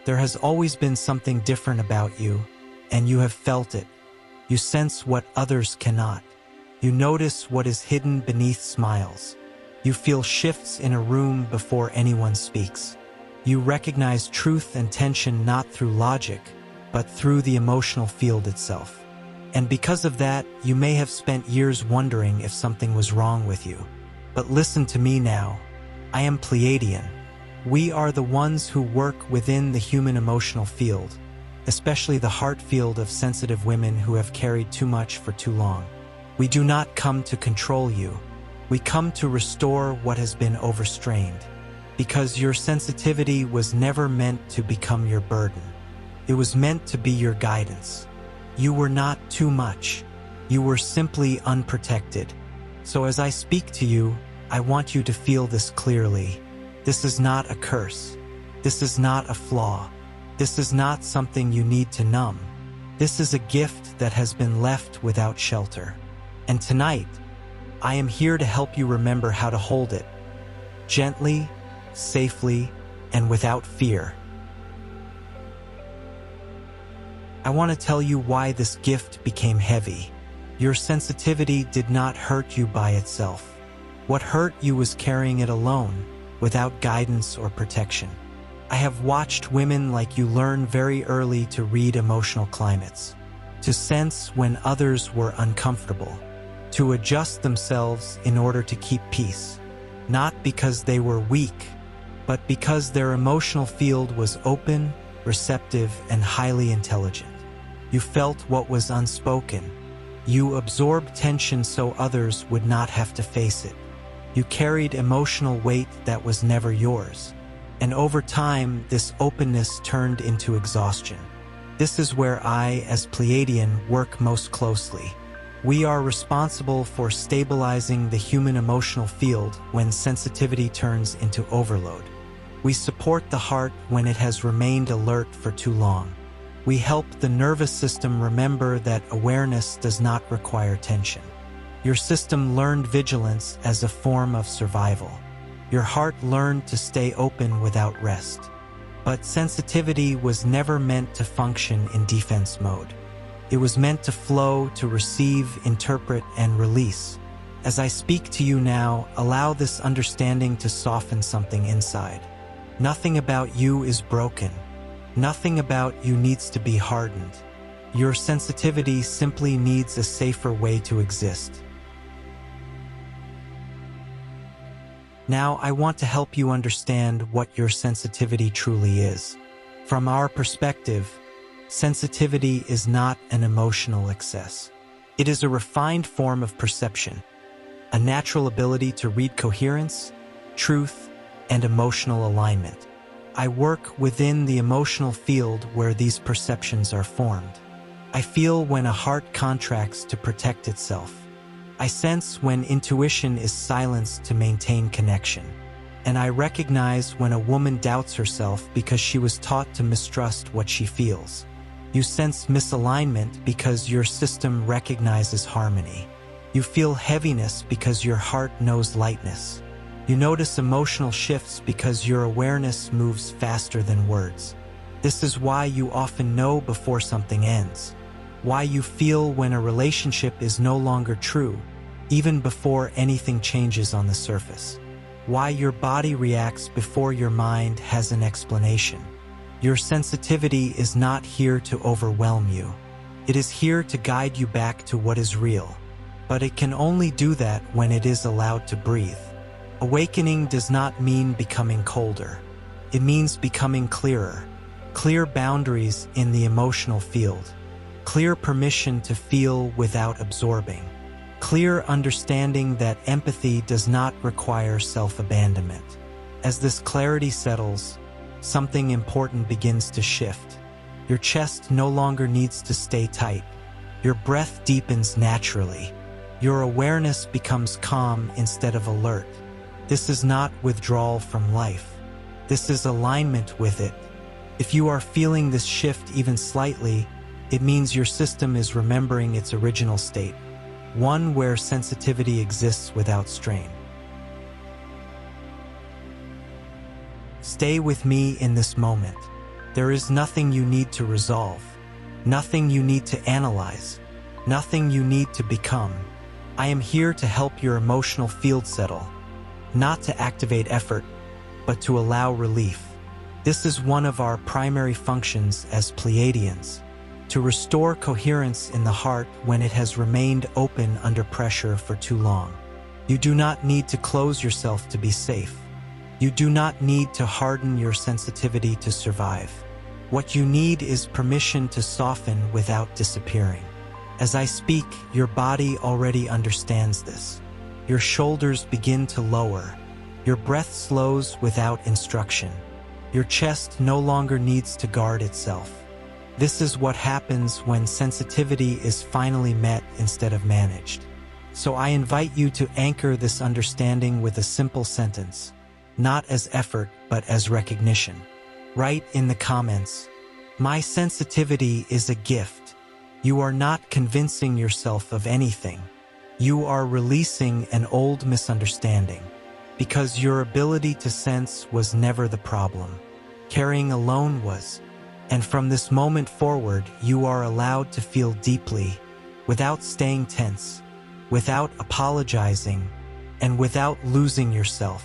There has always been something different about you, and you have felt it. You sense what others cannot. You notice what is hidden beneath smiles. You feel shifts in a room before anyone speaks. You recognize truth and tension not through logic, but through the emotional field itself. And because of that, you may have spent years wondering if something was wrong with you. But listen to me now. I am Pleiadian. We are the ones who work within the human emotional field, especially the heart field of sensitive women who have carried too much for too long. We do not come to control you. We come to restore what has been overstrained, because your sensitivity was never meant to become your burden. It was meant to be your guidance. You were not too much. You were simply unprotected. So as I speak to you, I want you to feel this clearly. This is not a curse. This is not a flaw. This is not something you need to numb. This is a gift that has been left without shelter. And tonight, I am here to help you remember how to hold it, gently, safely, and without fear. I want to tell you why this gift became heavy. Your sensitivity did not hurt you by itself. What hurt you was carrying it alone, without guidance or protection. I have watched women like you learn very early to read emotional climates, to sense when others were uncomfortable, to adjust themselves in order to keep peace, not because they were weak, but because their emotional field was open, receptive, and highly intelligent. You felt what was unspoken. You absorbed tension so others would not have to face it. You carried emotional weight that was never yours. And over time, this openness turned into exhaustion. This is where I, as Pleiadian, work most closely. We are responsible for stabilizing the human emotional field when sensitivity turns into overload. We support the heart when it has remained alert for too long. We help the nervous system remember that awareness does not require tension. Your system learned vigilance as a form of survival. Your heart learned to stay open without rest. But sensitivity was never meant to function in defense mode. It was meant to flow, to receive, interpret, and release. As I speak to you now, allow this understanding to soften something inside. Nothing about you is broken. Nothing about you needs to be hardened. Your sensitivity simply needs a safer way to exist. Now, I want to help you understand what your sensitivity truly is. From our perspective, sensitivity is not an emotional excess. It is a refined form of perception, a natural ability to read coherence, truth, and emotional alignment. I work within the emotional field where these perceptions are formed. I feel when a heart contracts to protect itself. I sense when intuition is silenced to maintain connection. And I recognize when a woman doubts herself because she was taught to mistrust what she feels. You sense misalignment because your system recognizes harmony. You feel heaviness because your heart knows lightness. You notice emotional shifts because your awareness moves faster than words. This is why you often know before something ends. Why you feel when a relationship is no longer true, even before anything changes on the surface. Why your body reacts before your mind has an explanation. Your sensitivity is not here to overwhelm you. It is here to guide you back to what is real. But it can only do that when it is allowed to breathe. Awakening does not mean becoming colder. It means becoming clearer. Clear boundaries in the emotional field. Clear permission to feel without absorbing. Clear understanding that empathy does not require self-abandonment. As this clarity settles, something important begins to shift. Your chest no longer needs to stay tight. Your breath deepens naturally. Your awareness becomes calm instead of alert. This is not withdrawal from life. This is alignment with it. If you are feeling this shift even slightly, it means your system is remembering its original state, one where sensitivity exists without strain. Stay with me in this moment. There is nothing you need to resolve, nothing you need to analyze, nothing you need to become. I am here to help your emotional field settle, not to activate effort, but to allow relief. This is one of our primary functions as Pleiadians, to restore coherence in the heart when it has remained open under pressure for too long. You do not need to close yourself to be safe. You do not need to harden your sensitivity to survive. What you need is permission to soften without disappearing. As I speak, your body already understands this. Your shoulders begin to lower. Your breath slows without instruction. Your chest no longer needs to guard itself. This is what happens when sensitivity is finally met instead of managed. So I invite you to anchor this understanding with a simple sentence, not as effort, but as recognition. Write in the comments, "My sensitivity is a gift." You are not convincing yourself of anything. You are releasing an old misunderstanding, because your ability to sense was never the problem. Carrying alone was. And from this moment forward, you are allowed to feel deeply, without staying tense, without apologizing, and without losing yourself.